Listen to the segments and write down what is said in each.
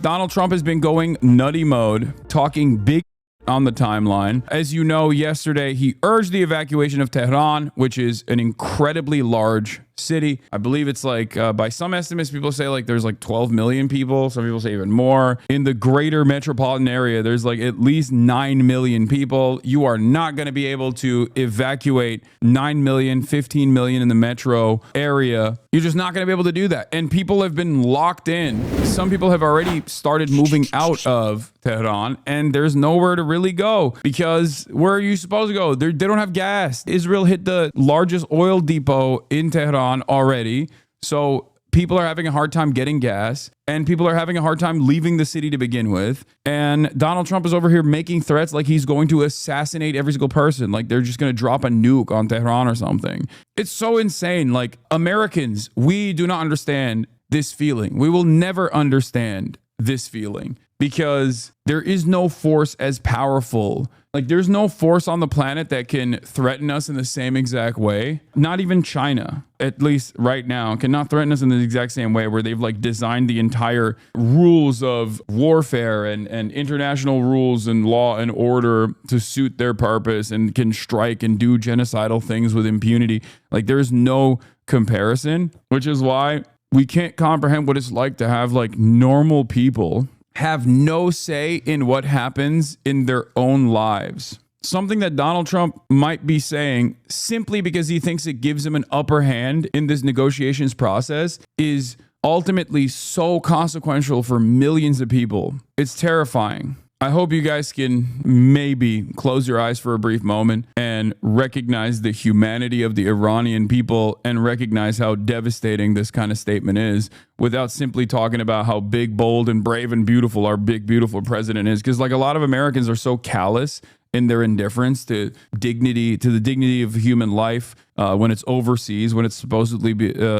Donald Trump has been going nutty mode, talking big on the timeline. As you know, yesterday he urged the evacuation of Tehran, which is an incredibly large city. I believe it's like, by some estimates, people say like there's like 12 million people. Some people say even more. In the greater metropolitan area, there's like at least 9 million people. You are not going to be able to evacuate 9 million, 15 million in the metro area. You're just not going to be able to do that. And people have been locked in. Some people have already started moving out of Tehran, and there's nowhere to really go because where are you supposed to go? They don't have gas. Israel hit the largest oil depot in Tehran already. So people are having a hard time getting gas, and people are having a hard time leaving the city to begin with. And Donald Trump is over here making threats like he's going to assassinate every single person. Like they're just going to drop a nuke on Tehran or something. It's so insane. Like Americans, we do not understand this feeling. We will never understand this feeling because there is no force as powerful. Like there's no force on the planet that can threaten us in the same exact way. Not even China, at least right now, cannot threaten us in the exact same way where they've like designed the entire rules of warfare and international rules and law and order to suit their purpose and can strike and do genocidal things with impunity. Like there's no comparison, which is why we can't comprehend what it's like to have like normal people have no say in what happens in their own lives. Something that Donald Trump might be saying simply because he thinks it gives him an upper hand in this negotiations process is ultimately so consequential for millions of people. It's terrifying. I hope you guys can maybe close your eyes for a brief moment and recognize the humanity of the Iranian people and recognize how devastating this kind of statement is without simply talking about how big, bold, and brave and beautiful our big, beautiful president is. Because like a lot of Americans are so callous in their indifference to dignity, to the dignity of human life when it's overseas, when it's supposedly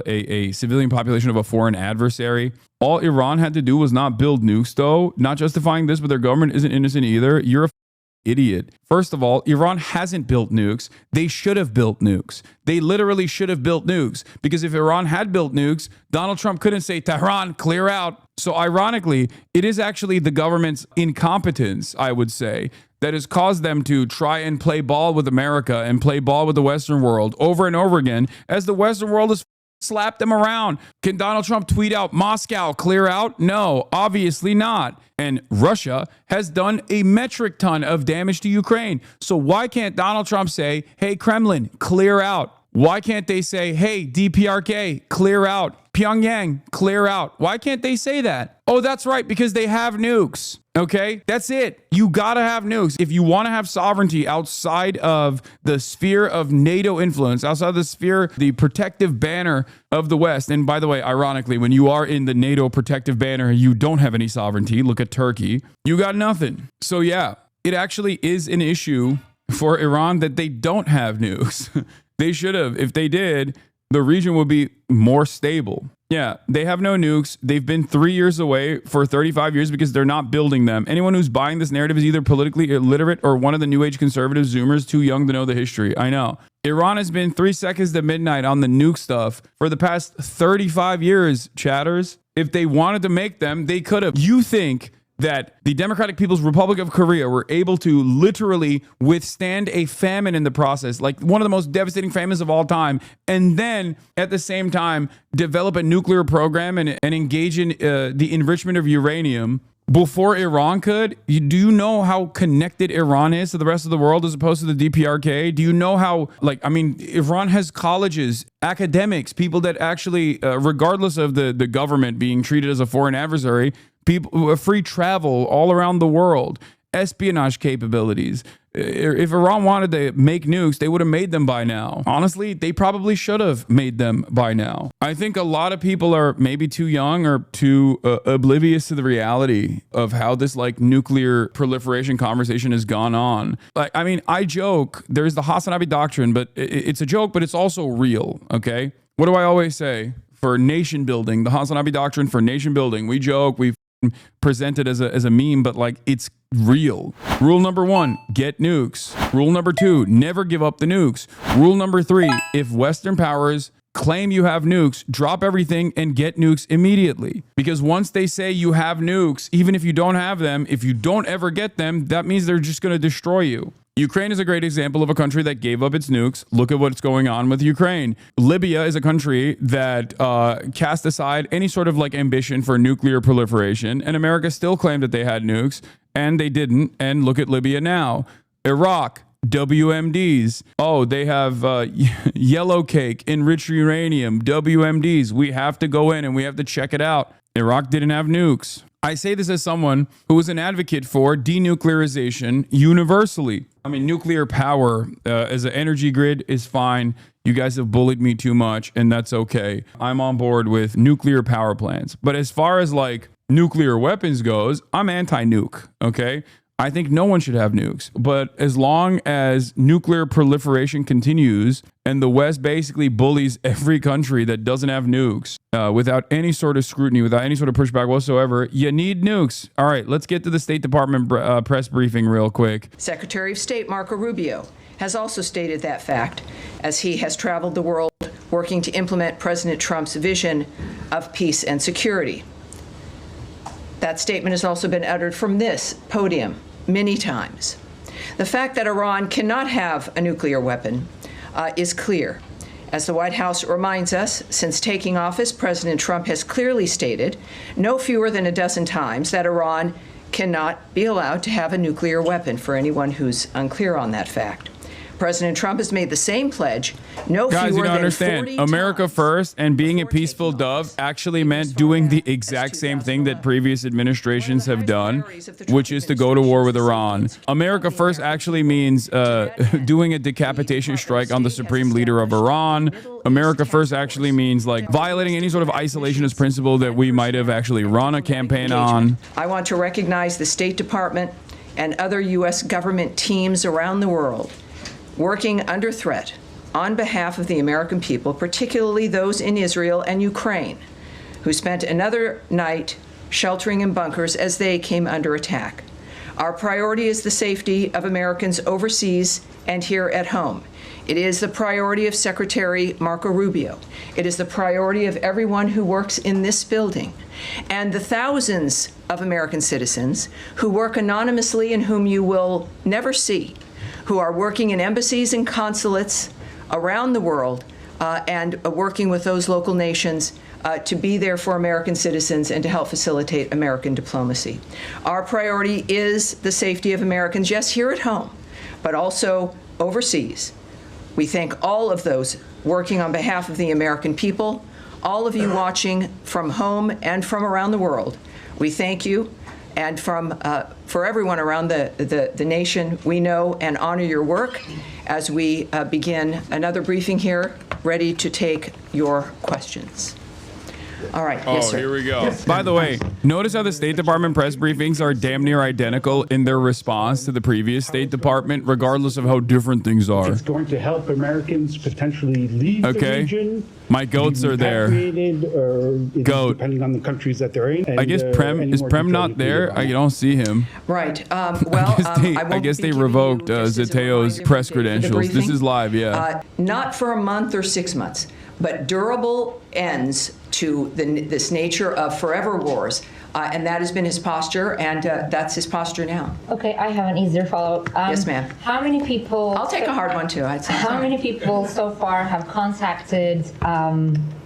a civilian population of a foreign adversary. All Iran had to do was not build nukes, though. Not justifying this, but their government isn't innocent either. You're a idiot. First of all, Iran hasn't built nukes. They should have built nukes. They literally should have built nukes because if Iran had built nukes, Donald Trump couldn't say, Tehran, clear out. So ironically, it is actually the government's incompetence, I would say, that has caused them to try and play ball with America and play ball with the Western world over and over again as the Western world has slapped them around. Can Donald Trump tweet out, Moscow, clear out? No, obviously not. And Russia has done a metric ton of damage to Ukraine. So why can't Donald Trump say, hey, Kremlin, clear out? Why can't they say, hey, DPRK, clear out? Pyongyang, clear out. Why can't they say that? Oh, that's right, because they have nukes. Okay, that's it. You gotta have nukes. If you want to have sovereignty outside of the sphere of NATO influence, outside the sphere, the protective banner of the West. And by the way, ironically, when you are in the NATO protective banner, you don't have any sovereignty. Look at Turkey. You got nothing. So yeah, it actually is an issue for Iran that they don't have nukes. They should have. If they did, the region would be more stable. Yeah, they have no nukes. They've been 3 years away for 35 years because they're not building them. Anyone who's buying this narrative is either politically illiterate or one of the new age conservative Zoomers too young to know the history. I know. Iran has been 3 seconds to midnight on the nuke stuff for the past 35 years, chatters. If they wanted to make them, they could have. You think that the Democratic People's Republic of Korea were able to literally withstand a famine in the process, like one of the most devastating famines of all time, and then at the same time develop a nuclear program and engage in the enrichment of uranium before Iran could? Do you know how connected Iran is to the rest of the world as opposed to the DPRK? Do you know how, Iran has colleges, academics, people that actually, regardless of the government being treated as a foreign adversary, people, free travel all around the world, espionage capabilities. If Iran wanted to make nukes, they would have made them by now. Honestly, they probably should have made them by now. I think a lot of people are maybe too young or too oblivious to the reality of how this nuclear proliferation conversation has gone on. I joke, there's the HasanAbi doctrine, but it's a joke, but it's also real, okay? What do I always say? For nation building, the HasanAbi doctrine for nation building, we joke, we present it as a meme, but it's real. Rule number 1, get nukes. Rule number 2, never give up the nukes. Rule number 3, if Western powers claim you have nukes, drop everything and get nukes immediately. Because once they say you have nukes, even if you don't have them, if you don't ever get them, that means they're just going to destroy you. Ukraine is a great example of a country that gave up its nukes. Look at what's going on with Ukraine. Libya is a country that cast aside any sort of like ambition for nuclear proliferation, and America still claimed that they had nukes, and they didn't. And look at Libya now. Iraq, WMDs. Oh, they have yellow cake, enriched uranium, WMDs. We have to go in and we have to check it out. Iraq didn't have nukes. I say this as someone who was an advocate for denuclearization universally. I mean, nuclear power as an energy grid is fine. You guys have bullied me too much, and that's okay. I'm on board with nuclear power plants. But as far as like nuclear weapons goes, I'm anti-nuke, okay? I think no one should have nukes. But as long as nuclear proliferation continues and the West basically bullies every country that doesn't have nukes without any sort of scrutiny, without any sort of pushback whatsoever, you need nukes. All right, let's get to the State Department press briefing real quick. Secretary of State Marco Rubio has also stated that fact as he has traveled the world working to implement President Trump's vision of peace and security. That statement has also been uttered from this podium many times. The fact that Iran cannot have a nuclear weapon is clear. As the White House reminds us, since taking office, President Trump has clearly stated no fewer than a dozen times that Iran cannot be allowed to have a nuclear weapon, for anyone who's unclear on that fact. President Trump has made the same pledge no Guys, fewer you don't than understand. 40 America times first and being a before peaceful taking dove office. actually meant doing the exact same thing that previous administrations have done, which is to go to war with Iran. America first actually means doing a decapitation strike on the supreme leader of Iran. America first actually means like violating any sort of isolationist principle that we might have actually run a campaign on. I want to recognize the State Department and other U.S. government teams around the world working under threat on behalf of the American people, particularly those in Israel and Ukraine, who spent another night sheltering in bunkers as they came under attack. Our priority is the safety of Americans overseas and here at home. It is the priority of Secretary Marco Rubio. It is the priority of everyone who works in this building, and the thousands of American citizens who work anonymously and whom you will never see, who are working in embassies and consulates around the world and working with those local nations to be there for American citizens and to help facilitate American diplomacy. Our priority is the safety of Americans, yes, here at home, but also overseas. We thank all of those working on behalf of the American people, all of you watching from home and from around the world. We thank you. And for everyone around the nation, we know and honor your work as we begin another briefing here, ready to take your questions. All right. Yes, sir. Here we go. By the way, notice how the State Department press briefings are damn near identical in their response to the previous State Department, regardless of how different things are. It's going to help Americans potentially leave the region. My goats are there. Or Goat. Depending on the countries that they're in. And, I guess Prem not there? I don't see him. Right. Well, I guess they revoked Zeteo's press credentials. This is live, yeah. Not for a month or 6 months, but durable ends to this nature of forever wars. And that has been his posture, and that's his posture now. Okay, I have an easier follow-up. Yes, ma'am. How many people... I'll take a hard one, too. I'd say. How many people so far have contacted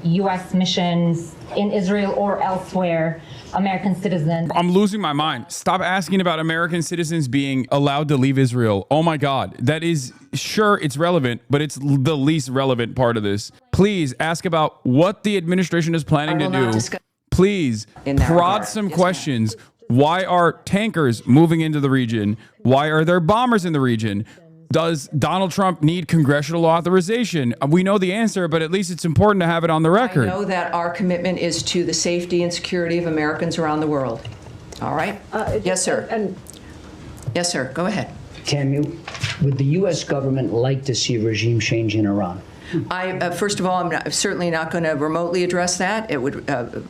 U.S. missions in Israel or elsewhere, American citizens? I'm losing my mind. Stop asking about American citizens being allowed to leave Israel. Oh, my God. That is... Sure, it's relevant, but it's the least relevant part of this. Please ask about what the administration is planning to do. Please prod some questions. Why are tankers moving into the region? Why are there bombers in the region? Does Donald Trump need congressional authorization? We know the answer, but at least it's important to have it on the record. I know that our commitment is to the safety and security of Americans around the world. All right? Yes, sir. Yes, sir. Go ahead. Tammy, would the U.S. government like to see a regime change in Iran? First of all, I'm certainly not going to remotely address that. It would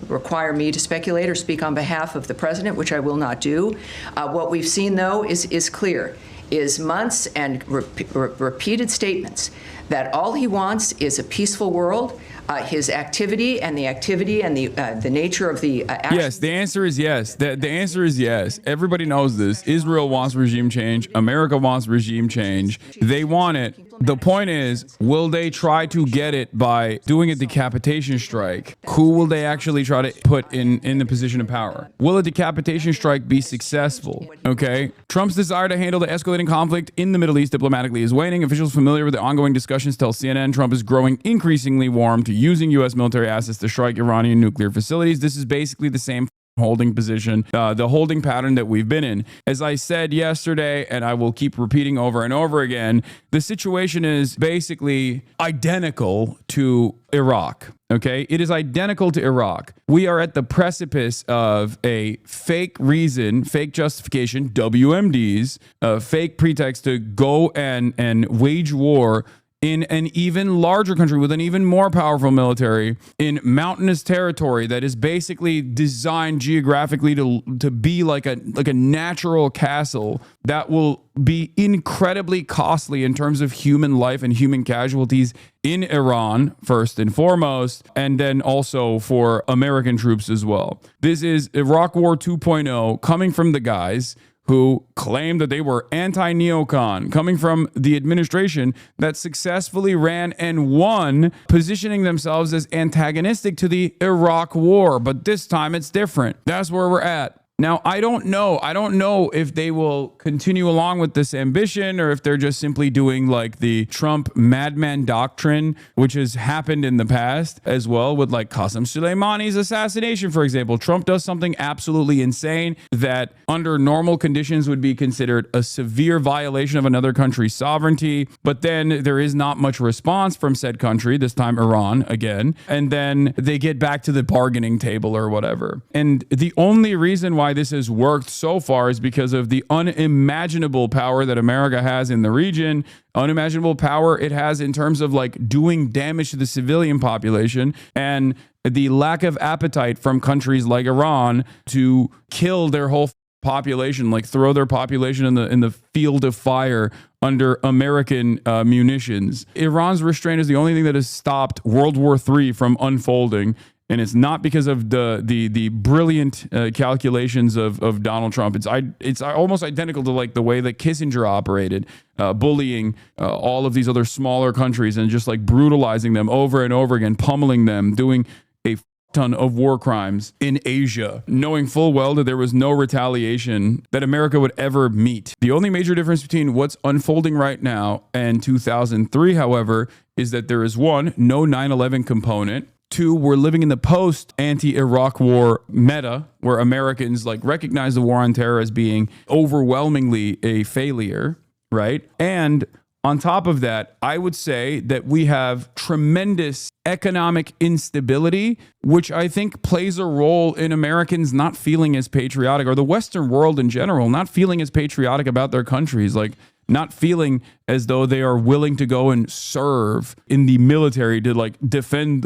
require me to speculate or speak on behalf of the president, which I will not do. What we've seen, though, is clear, is months and repeated statements that all he wants is a peaceful world, his activity and the nature of the action. Yes, the answer is yes. The answer is yes. Everybody knows this. Israel wants regime change. America wants regime change. They want it. The point is, will they try to get it by doing a decapitation strike? Who will they actually try to put in the position of power? Will a decapitation strike be successful? Okay. Trump's desire to handle the escalating conflict in the Middle East diplomatically is waning. Officials familiar with the ongoing discussions tell CNN Trump is growing increasingly warm to using U.S. military assets to strike Iranian nuclear facilities. This is basically the same holding position, the holding pattern that we've been in. As I said yesterday, and I will keep repeating over and over again, the situation is basically identical to Iraq. Okay, it is identical to Iraq. We are at the precipice of a fake reason, fake justification, WMDs, fake pretext to go and wage war in an even larger country with an even more powerful military in mountainous territory that is basically designed geographically to be like a natural castle that will be incredibly costly in terms of human life and human casualties in Iran, first and foremost, and then also for American troops as well. This is Iraq War 2.0 coming from the guys who claimed that they were anti-neocon, coming from the administration that successfully ran and won, positioning themselves as antagonistic to the Iraq war. But this time it's different. That's where we're at. Now, I don't know if they will continue along with this ambition or if they're just simply doing like the Trump madman doctrine, which has happened in the past as well with like Qasem Soleimani's assassination, for example. Trump does something absolutely insane that under normal conditions would be considered a severe violation of another country's sovereignty. But then there is not much response from said country, this time Iran again. And then they get back to the bargaining table or whatever. And the only reason why this has worked so far is because of the unimaginable power that America has in the region, unimaginable power it has in terms of like doing damage to the civilian population, and the lack of appetite from countries like Iran to kill their whole population, like throw their population in the field of fire under American munitions. Iran's restraint is the only thing that has stopped World War III from unfolding. And it's not because of the brilliant calculations of Donald Trump. It's almost identical to like the way that Kissinger operated, bullying all of these other smaller countries and just like brutalizing them over and over again, pummeling them, doing a ton of war crimes in Asia, knowing full well that there was no retaliation that America would ever meet. The only major difference between what's unfolding right now and 2003, however, is that there is one, no 9/11 component. Two, we're living in the post-anti-Iraq war meta, where Americans like recognize the war on terror as being overwhelmingly a failure, right? And on top of that, I would say that we have tremendous economic instability, which I think plays a role in Americans not feeling as patriotic, or the Western world in general, not feeling as patriotic about their countries. Like, not feeling as though they are willing to go and serve in the military to like defend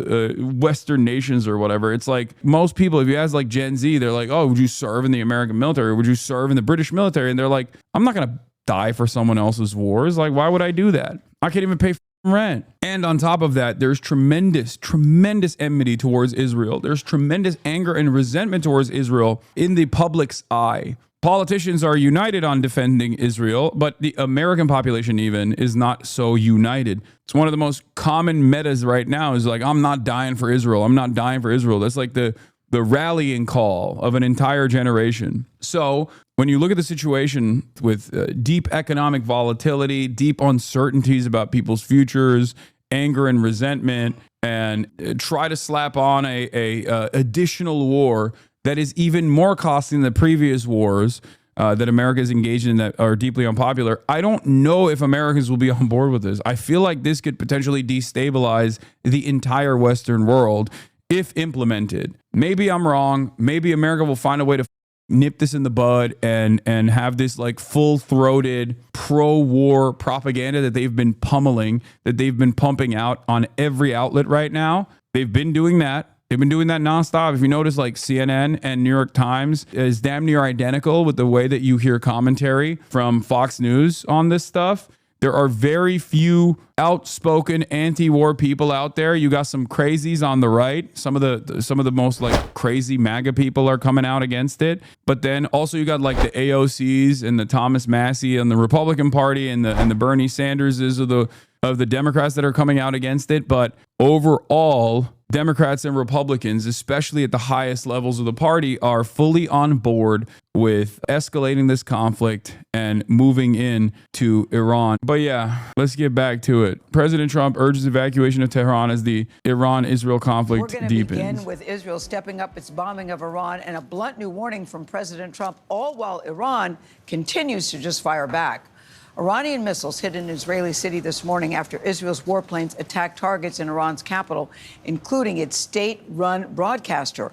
Western nations or whatever. It's like most people, if you ask like Gen Z, they're like, oh, would you serve in the American military? Or would you serve in the British military? And they're like, I'm not going to die for someone else's wars. Like, why would I do that? I can't even pay rent. And on top of that, there's tremendous enmity towards Israel. There's tremendous anger and resentment towards Israel in the public's eye. Politicians are united on defending Israel, but the American population even is not so united. It's one of the most common metas right now is like, I'm not dying for Israel. I'm not dying for Israel. That's like the rallying call of an entire generation. So when you look at the situation with deep economic volatility, deep uncertainties about people's futures, anger and resentment, and try to slap on a additional war that is even more costly than the previous wars that America is engaged in that are deeply unpopular, I don't know if Americans will be on board with this. I feel like this could potentially destabilize the entire Western world if implemented. Maybe I'm wrong. Maybe America will find a way to nip this in the bud and have this like full-throated pro-war propaganda that they've been pummeling, that they've been pumping out on every outlet right now. They've been doing that. They've been doing that nonstop. If you notice, like CNN and New York Times is damn near identical with the way that you hear commentary from Fox News on this stuff. There are very few outspoken anti-war people out there. You got some crazies on the right. Some of the most like crazy MAGA people are coming out against it. But then also you got like the AOCs and the Thomas Massey and the Republican Party and the Bernie Sanderses of the Democrats that are coming out against it. But overall, Democrats and Republicans, especially at the highest levels of the party, are fully on board with escalating this conflict and moving in to Iran. But yeah, let's get back to it. President Trump urges evacuation of Tehran as the Iran-Israel conflict We're going to deepens. begin with Israel stepping up its bombing of Iran and a blunt new warning from President Trump, all while Iran continues to just fire back. Iranian missiles hit an Israeli city this morning after Israel's warplanes attacked targets in Iran's capital, including its state-run broadcaster.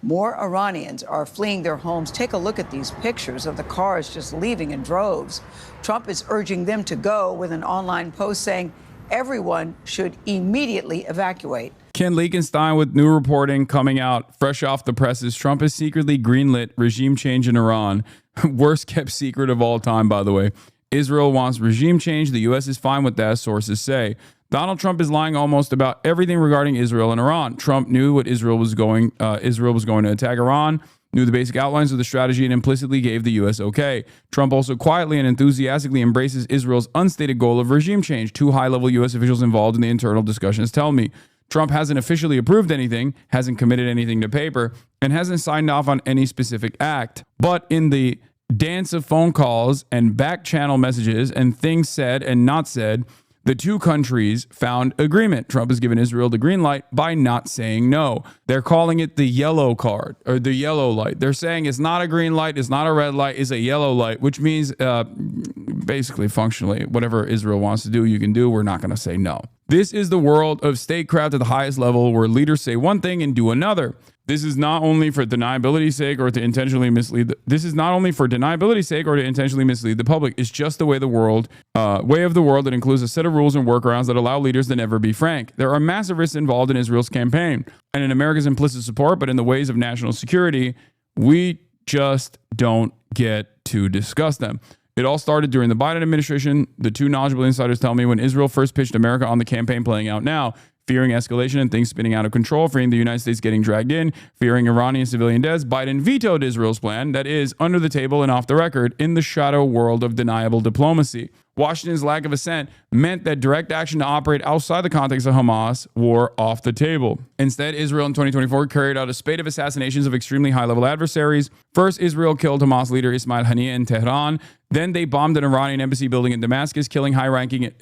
More Iranians are fleeing their homes. Take a look at these pictures of the cars just leaving in droves. Trump is urging them to go with an online post saying everyone should immediately evacuate. Ken Leakenstein with new reporting coming out fresh off the presses. Trump has secretly greenlit regime change in Iran. Worst kept secret of all time, by the way. Israel wants regime change. The U.S. is fine with that, sources say. Donald Trump is lying almost about everything regarding Israel and Iran. Trump knew what Israel was going to attack Iran, knew the basic outlines of the strategy, and implicitly gave the U.S. okay. Trump also quietly and enthusiastically embraces Israel's unstated goal of regime change. Two high-level U.S. officials involved in the internal discussions tell me. Trump hasn't officially approved anything, hasn't committed anything to paper, and hasn't signed off on any specific act. But in the dance of phone calls and back channel messages and things said and not said, the two countries found agreement. Trump has given Israel the green light by not saying no. They're calling it the yellow card or the yellow light. They're saying it's not a green light, it's not a red light, it's a yellow light, which means basically functionally whatever Israel wants to do, you can do. We're not going to say no. This is the world of statecraft at the highest level where leaders say one thing and do another. This is not only for deniability's sake or to intentionally mislead. This is not only for deniability's sake or to intentionally mislead the public. It's just the way of the world that includes a set of rules and workarounds that allow leaders to never be frank. There are massive risks involved in Israel's campaign and in America's implicit support, but in the ways of national security, we just don't get to discuss them. It all started during the Biden administration. The two knowledgeable insiders tell me when Israel first pitched America on the campaign playing out now, fearing escalation and things spinning out of control, fearing the United States getting dragged in, fearing Iranian civilian deaths, Biden vetoed Israel's plan that is under the table and off the record in the shadow world of deniable diplomacy. Washington's lack of assent meant that direct action to operate outside the context of Hamas were off the table. Instead, Israel in 2024 carried out a spate of assassinations of extremely high-level adversaries. First, Israel killed Hamas leader Ismail Haniyeh in Tehran. Then they bombed an Iranian embassy building in Damascus, killing high-ranking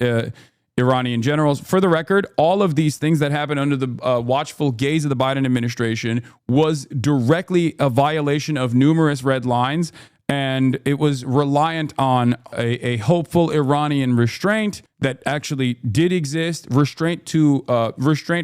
Iranian generals. For the record, all of these things that happened under the watchful gaze of the Biden administration was directly a violation of numerous red lines, and it was reliant on a hopeful Iranian restraint that actually did exist, restraint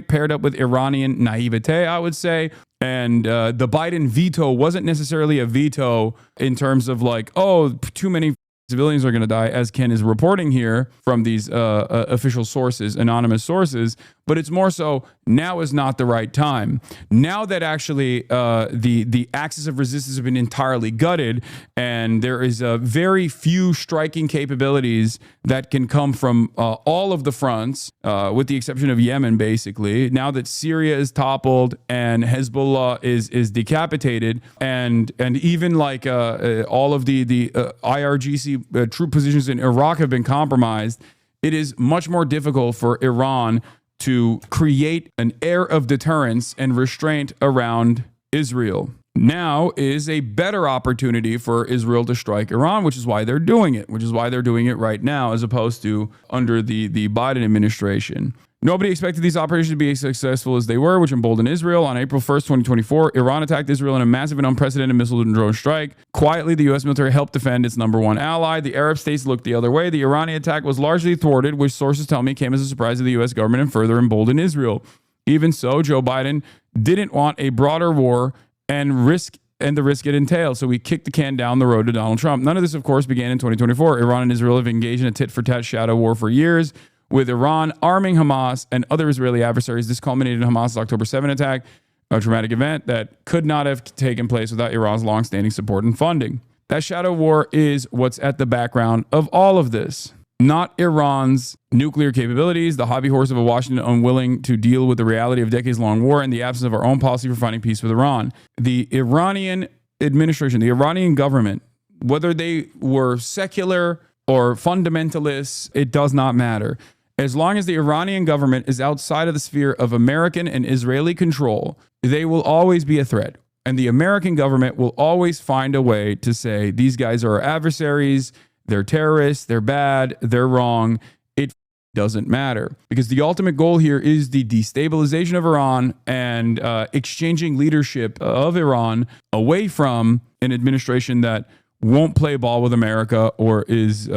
paired up with Iranian naivete, I would say. And the Biden veto wasn't necessarily a veto in terms of like, oh, too many civilians are going to die, as Ken is reporting here from these official sources, anonymous sources, but it's more so now is not the right time. Now that actually the axis of resistance have been entirely gutted and there is very few striking capabilities that can come from all of the fronts, with the exception of Yemen, basically. Now that Syria is toppled and Hezbollah is decapitated and even like all of the IRGC troop positions in Iraq have been compromised, it is much more difficult for Iran to create an air of deterrence and restraint around Israel. Now is a better opportunity for Israel to strike Iran, which is why they're doing it, right now, as opposed to under the Biden administration. Nobody expected these operations to be as successful as they were, which emboldened Israel. On April 1st, 2024, Iran attacked Israel in a massive and unprecedented missile and drone strike. Quietly, the U.S. military helped defend its number one ally. The Arab states looked the other way. The Iranian attack was largely thwarted, which sources tell me came as a surprise to the U.S. government and further emboldened Israel. Even so, Joe Biden didn't want a broader war and the risk it entailed. So we kicked the can down the road to Donald Trump. None of this, of course, began in 2024. Iran and Israel have engaged in a tit-for-tat shadow war for years, with Iran arming Hamas and other Israeli adversaries. This culminated in Hamas' October 7 attack, a traumatic event that could not have taken place without Iran's longstanding support and funding. That shadow war is what's at the background of all of this. not Iran's nuclear capabilities, the hobby horse of a Washington unwilling to deal with the reality of decades-long war and the absence of our own policy for finding peace with Iran. The Iranian administration, the Iranian government, whether they were secular or fundamentalists, it does not matter. As long as the Iranian government is outside of the sphere of American and Israeli control, they will always be a threat. And the American government will always find a way to say, these guys are our adversaries, they're terrorists, they're bad, they're wrong. It doesn't matter, because the ultimate goal here is the destabilization of Iran and exchanging leadership of Iran away from an administration that won't play ball with America or is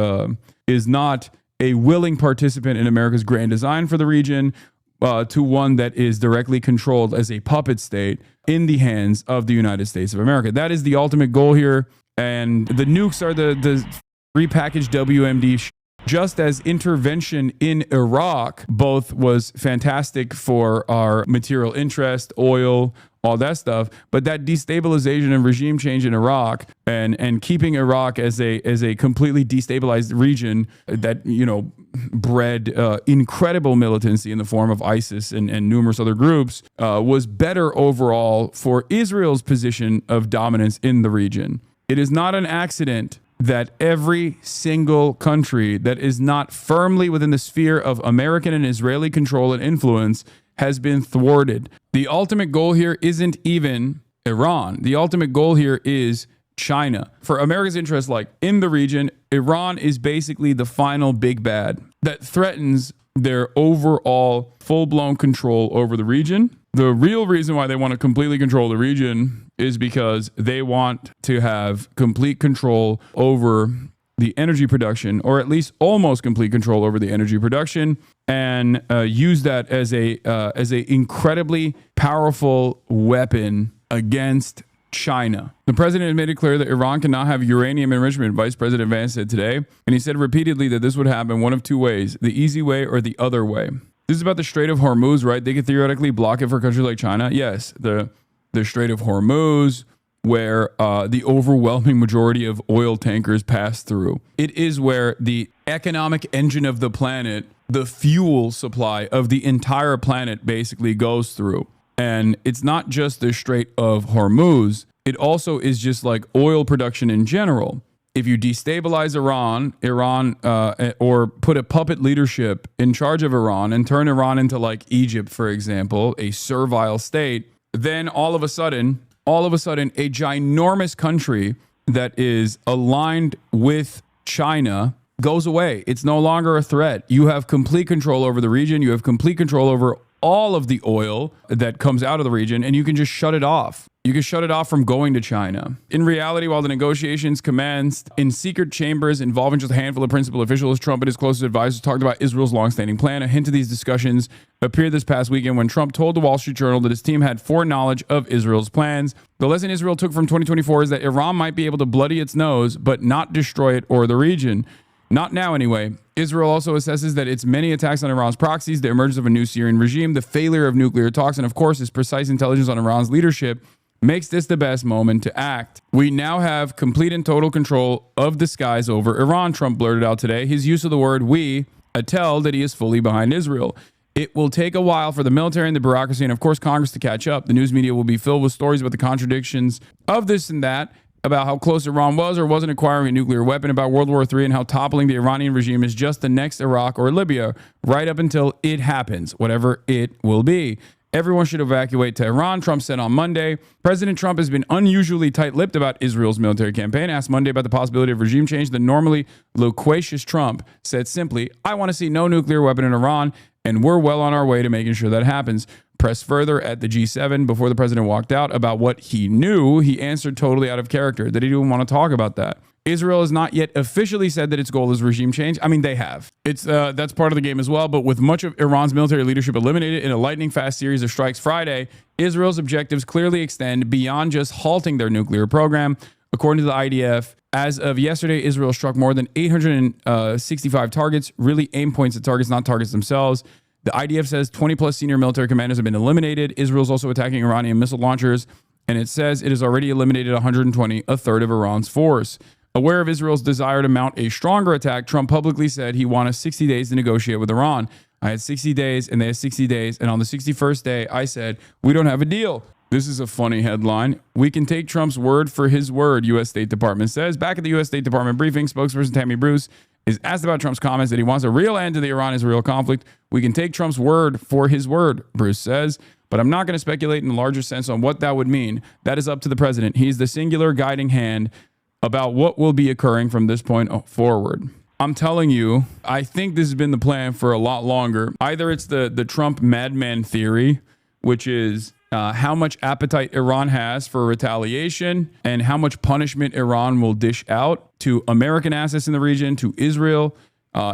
not a willing participant in America's grand design for the region, to one that is directly controlled as a puppet state in the hands of the United States of America. That is the ultimate goal here. And the nukes are the repackaged WMD. Just as intervention in Iraq both was fantastic for our material interest, oil, all that stuff, but that destabilization and regime change in Iraq and keeping Iraq as a completely destabilized region that, you know, bred incredible militancy in the form of ISIS and numerous other groups was better overall for Israel's position of dominance in the region. It is not an accident that every single country that is not firmly within the sphere of American and Israeli control and influence has been thwarted. The ultimate goal here isn't even Iran. The ultimate goal here is China. For America's interest, like in the region, Iran is basically the final big bad that threatens their overall full-blown control over the region. The real reason why they want to completely control the region is because they want to have complete control over the energy production, or at least almost complete control over the energy production, and use that as a incredibly powerful weapon against China. The president has made it clear that Iran cannot have uranium enrichment, Vice President Vance said today, and he said repeatedly that this would happen one of two ways, the easy way or the other way. This is about the Strait of Hormuz, right? They could theoretically block it for countries like China. Yes, the Strait of Hormuz, where the overwhelming majority of oil tankers pass through. It is where the economic engine of the planet, the fuel supply of the entire planet basically goes through. And it's not just the Strait of Hormuz. It also is just like oil production in general. If you destabilize Iran, or put a puppet leadership in charge of Iran and turn Iran into like Egypt, for example, a servile state, then all of a sudden, a ginormous country that is aligned with China goes away. It's no longer a threat. You have complete control over the region. You have complete control over all of the oil that comes out of the region, and you can just shut it off. You can shut it off from going to China. In reality, while the negotiations commenced in secret chambers involving just a handful of principal officials, Trump and his closest advisors talked about Israel's longstanding plan. A hint of these discussions appeared this past weekend when Trump told the Wall Street Journal that his team had foreknowledge of Israel's plans. The lesson Israel took from 2024 is that Iran might be able to bloody its nose, but not destroy it or the region. Not now, anyway. Israel also assesses that its many attacks on Iran's proxies, the emergence of a new Syrian regime, the failure of nuclear talks, and of course, its precise intelligence on Iran's leadership makes this the best moment to act. We now have complete and total control of the skies over Iran, Trump blurted out today. His use of the word we tell that he is fully behind Israel. It will take a while for the military and the bureaucracy and, of course, Congress to catch up. The news media will be filled with stories about the contradictions of this and that, about how close Iran was or wasn't acquiring a nuclear weapon, about World War III, and how toppling the Iranian regime is just the next Iraq or Libya, right up until it happens, whatever it will be. Everyone should evacuate Tehran, Trump said on Monday. President Trump has been unusually tight-lipped about Israel's military campaign. Asked Monday about the possibility of regime change, the normally loquacious Trump said simply, I want to see no nuclear weapon in Iran, and we're well on our way to making sure that happens. Pressed further at the G7 before the president walked out about what he knew, he answered totally out of character that he didn't want to talk about that. Israel has not yet officially said that its goal is regime change. I mean, they have. It's that's part of the game as well. But with much of Iran's military leadership eliminated in a lightning-fast series of strikes Friday, Israel's objectives clearly extend beyond just halting their nuclear program. According to the IDF, as of yesterday, Israel struck more than 865 targets, really aim points at targets, not targets themselves. The IDF says 20-plus senior military commanders have been eliminated. Israel's also attacking Iranian missile launchers, and it says it has already eliminated 120, a third of Iran's force. Aware of Israel's desire to mount a stronger attack, Trump publicly said he wanted 60 days to negotiate with Iran. I had 60 days and they had 60 days. And on the 61st day, I said, we don't have a deal. This is a funny headline. We can take Trump's word for his word, U.S. State Department says. Back at the U.S. State Department briefing, spokesperson Tammy Bruce is asked about Trump's comments that he wants a real end to the Iran-Israel conflict. We can take Trump's word for his word, Bruce says, but I'm not going to speculate in a larger sense on what that would mean. That is up to the president. He's the singular guiding hand about what will be occurring from this point forward. I'm telling you, I think this has been the plan for a lot longer. Either it's the Trump madman theory, which is how much appetite Iran has for retaliation and how much punishment Iran will dish out to American assets in the region, to Israel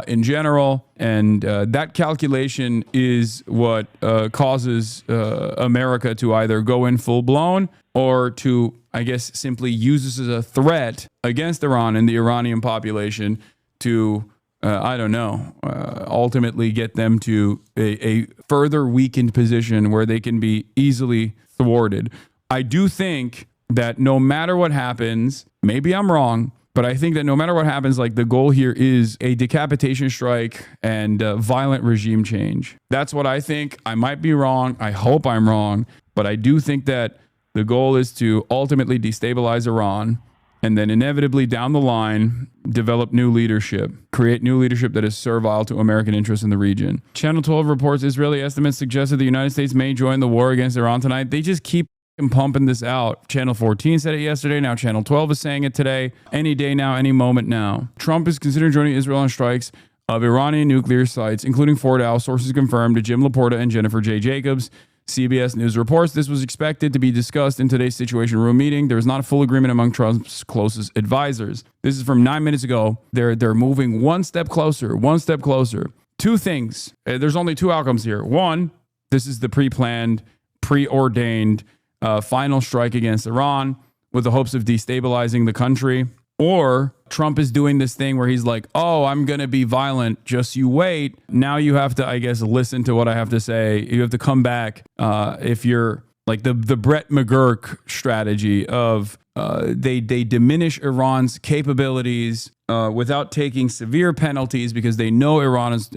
in general. And that calculation is what causes America to either go in full blown or to, I guess, simply use this as a threat against Iran and the Iranian population to, I don't know, ultimately get them to a further weakened position where they can be easily thwarted. I do think that no matter what happens, maybe I'm wrong, but I think that no matter what happens, like the goal here is a decapitation strike and violent regime change. That's what I think. I might be wrong. I hope I'm wrong, but I do think that the goal is to ultimately destabilize Iran and then inevitably down the line, develop new leadership, create new leadership that is servile to American interests in the region. Channel 12 reports Israeli estimates suggest that the United States may join the war against Iran tonight. They just keep pumping this out. Channel 14 said it yesterday. Now Channel 12 is saying it today. Any day now, any moment now. Trump is considering joining Israel on strikes of Iranian nuclear sites, including Fort Al. Sources confirmed to Jim Laporta and Jennifer J. Jacobs. CBS News reports this was expected to be discussed in today's Situation Room meeting. There is not a full agreement among Trump's closest advisors. This is from 9 minutes ago. They're moving one step closer, one step closer. Two things. There's only two outcomes here. One, this is the pre-planned, preordained final strike against Iran with the hopes of destabilizing the country. Or Trump is doing this thing where he's like, oh, I'm going to be violent. Just you wait. Now you have to, I guess, listen to what I have to say. You have to come back if you're like the Brett McGurk strategy of they diminish Iran's capabilities without taking severe penalties because they know Iran is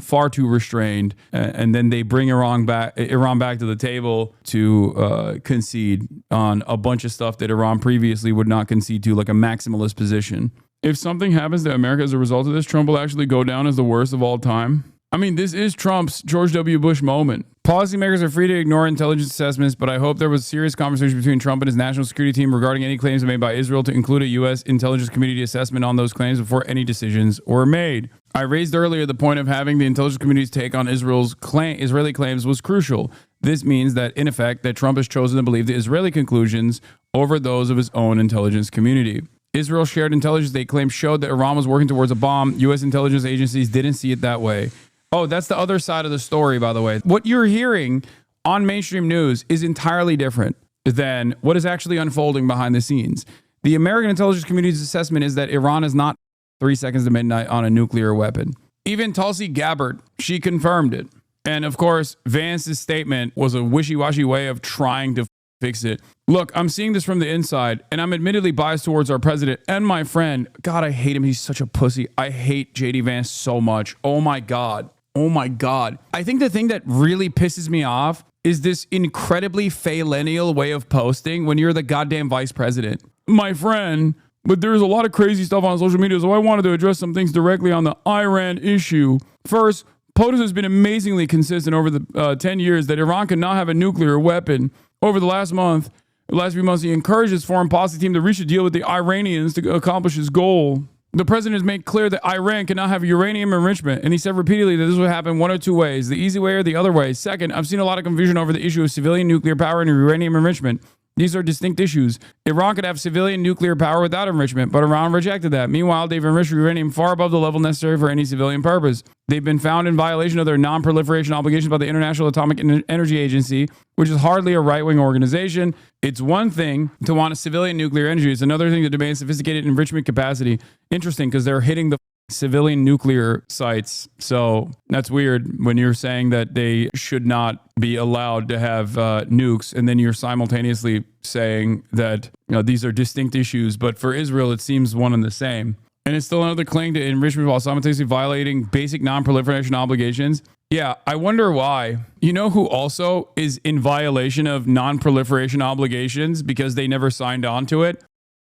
far too restrained, and then they bring Iran back to the table to concede on a bunch of stuff that Iran previously would not concede to, like a maximalist position. If something happens to America as a result of this, Trump will actually go down as the worst of all time. I mean, this is Trump's George W. Bush moment. Policymakers are free to ignore intelligence assessments, but I hope there was serious conversation between Trump and his national security team regarding any claims made by Israel to include a U.S. intelligence community assessment on those claims before any decisions were made. I raised earlier the point of having the intelligence community's take on Israeli claims was crucial. This means that, in effect, that Trump has chosen to believe the Israeli conclusions over those of his own intelligence community. Israel shared intelligence they claimed showed that Iran was working towards a bomb. U.S. intelligence agencies didn't see it that way. Oh, that's the other side of the story, by the way. What you're hearing on mainstream news is entirely different than what is actually unfolding behind the scenes. The American intelligence community's assessment is that Iran is not 3 seconds to midnight on a nuclear weapon. Even Tulsi Gabbard, she confirmed it. And of course, Vance's statement was a wishy-washy way of trying to fix it. Look, I'm seeing this from the inside, and I'm admittedly biased towards our president and my friend. God, I hate him. He's such a pussy. I hate JD Vance so much. Oh my God. Oh my God. I think the thing that really pisses me off is this incredibly millennial way of posting when you're the goddamn vice president. My friend, but there's a lot of crazy stuff on social media, so I wanted to address some things directly on the Iran issue. First, POTUS has been amazingly consistent over the 10 years that Iran cannot have a nuclear weapon. Over the last few months, he encouraged his foreign policy team to reach a deal with the Iranians to accomplish his goal. The president has made clear that Iran cannot have uranium enrichment, and he said repeatedly that this would happen one of two ways, the easy way or the other way. Second, I've seen a lot of confusion over the issue of civilian nuclear power and uranium enrichment. These are distinct issues. Iran could have civilian nuclear power without enrichment, but Iran rejected that. Meanwhile, they've enriched uranium far above the level necessary for any civilian purpose. They've been found in violation of their non-proliferation obligations by the International Atomic Energy Agency, which is hardly a right-wing organization. It's one thing to want a civilian nuclear energy. It's another thing to demand sophisticated enrichment capacity. Interesting, because they're hitting the civilian nuclear sites. So that's weird when you're saying that they should not be allowed to have nukes, and then you're simultaneously saying that these are distinct issues. But for Israel, it seems one and the same. And it's still another claim to enrichment while simultaneously violating basic non-proliferation obligations. Yeah, I wonder why. You know who also is in violation of non-proliferation obligations because they never signed on to it?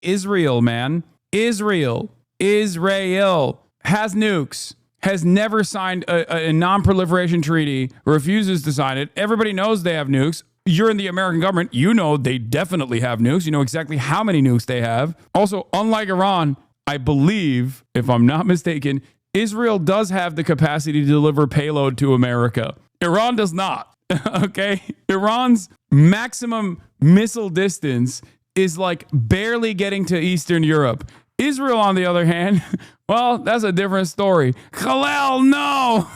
Israel, man. Israel has nukes, has never signed a non-proliferation treaty, refuses to sign it. Everybody knows they have nukes. You're in the American government. You know they definitely have nukes. You know exactly how many nukes they have. Also, unlike Iran, I believe, if I'm not mistaken, Israel does have the capacity to deliver payload to America. Iran does not. Okay? Iran's maximum missile distance is like barely getting to Eastern Europe. Israel, on the other hand, well, that's a different story. Khalil, no!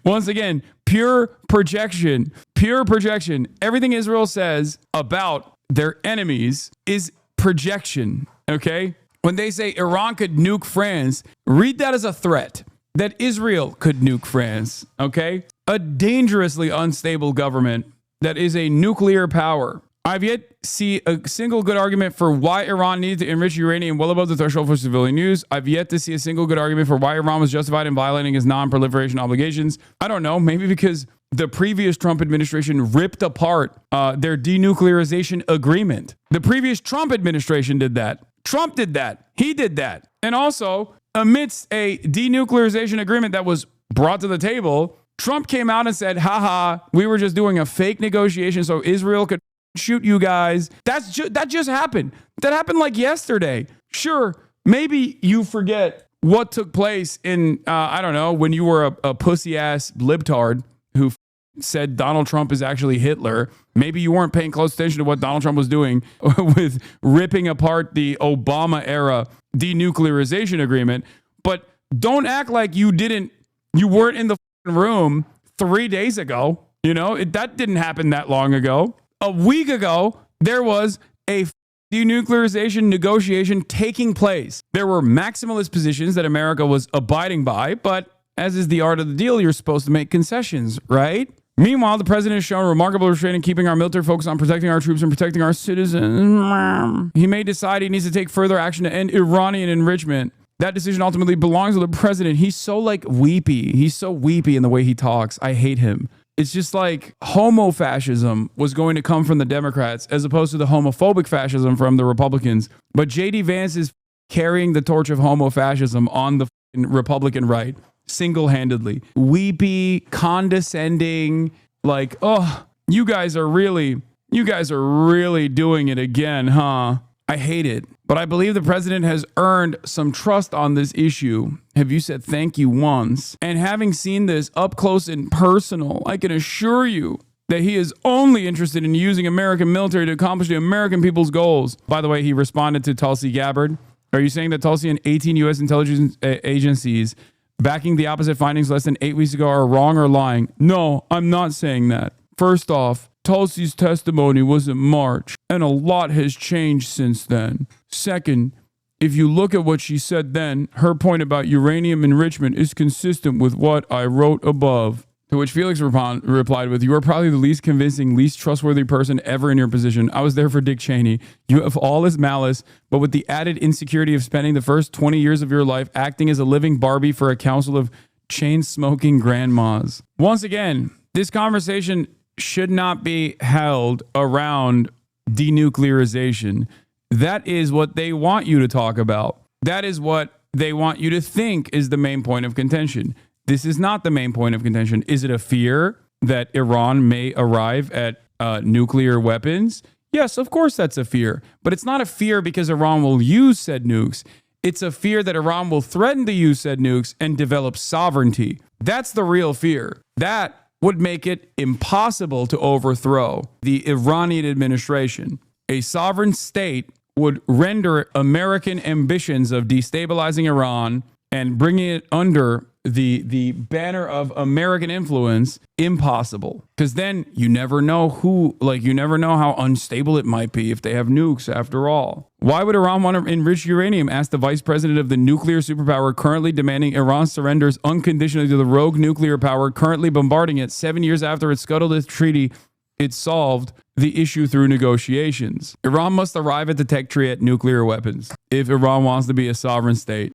Once again, pure projection. Pure projection. Everything Israel says about their enemies is projection. Okay? When they say Iran could nuke France, read that as a threat that Israel could nuke France, okay? A dangerously unstable government that is a nuclear power. I've yet to see a single good argument for why Iran needed to enrich uranium well above the threshold for civilian use. I've yet to see a single good argument for why Iran was justified in violating his non-proliferation obligations. I don't know, maybe because the previous Trump administration ripped apart their denuclearization agreement. The previous Trump administration did that. Trump did that. He did that. And also, amidst a denuclearization agreement that was brought to the table, Trump came out and said, haha, we were just doing a fake negotiation so Israel could shoot you guys. That just happened. That happened like yesterday. Sure, maybe you forget what took place in, I don't know, when you were a pussy-ass libtard who said Donald Trump is actually Hitler. Maybe you weren't paying close attention to what Donald Trump was doing with ripping apart the Obama-era denuclearization agreement. But don't act like you weren't in the room 3 days ago. That didn't happen that long ago. A week ago, there was a denuclearization negotiation taking place. There were maximalist positions that America was abiding by, but as is the art of the deal, you're supposed to make concessions, right? Meanwhile, the president has shown remarkable restraint in keeping our military focused on protecting our troops and protecting our citizens. He may decide he needs to take further action to end Iranian enrichment. That decision ultimately belongs to the president. He's so weepy. He's so weepy in the way he talks. I hate him. It's just like homo-fascism was going to come from the Democrats as opposed to the homophobic fascism from the Republicans. But J.D. Vance is carrying the torch of homo-fascism on the Republican right single-handedly. Weepy, condescending, like, oh, you guys are really doing it again, huh? I hate it. But I believe the president has earned some trust on this issue. Have you said thank you once? And having seen this up close and personal, I can assure you that he is only interested in using American military to accomplish the American people's goals. By the way, he responded to Tulsi Gabbard. Are you saying that Tulsi and 18 U.S. intelligence agencies backing the opposite findings less than 8 weeks ago are wrong or lying? No, I'm not saying that. First off, Tulsi's testimony was in March, and a lot has changed since then. Second, if you look at what she said then, her point about uranium enrichment is consistent with what I wrote above. To which Felix replied with, you are probably the least convincing, least trustworthy person ever in your position. I was there for Dick Cheney. You have all his malice, but with the added insecurity of spending the first 20 years of your life acting as a living Barbie for a council of chain-smoking grandmas. Once again, this conversation should not be held around denuclearization. That is what they want you to talk about. That is what they want you to think is the main point of contention. This is not the main point of contention. Is it a fear that Iran may arrive at nuclear weapons? Yes, of course that's a fear. But it's not a fear because Iran will use said nukes. It's a fear that Iran will threaten to use said nukes and develop sovereignty. That's the real fear. That would make it impossible to overthrow the Iranian administration. A sovereign state would render American ambitions of destabilizing Iran and bringing it under the banner of American influence, impossible. Because then you never know you never know how unstable it might be if they have nukes after all. Why would Iran want to enrich uranium? Asked the vice president of the nuclear superpower currently demanding Iran surrenders unconditionally to the rogue nuclear power currently bombarding it 7 years after it scuttled its treaty. It solved the issue through negotiations. Iran must arrive at the tech tree at nuclear weapons if Iran wants to be a sovereign state.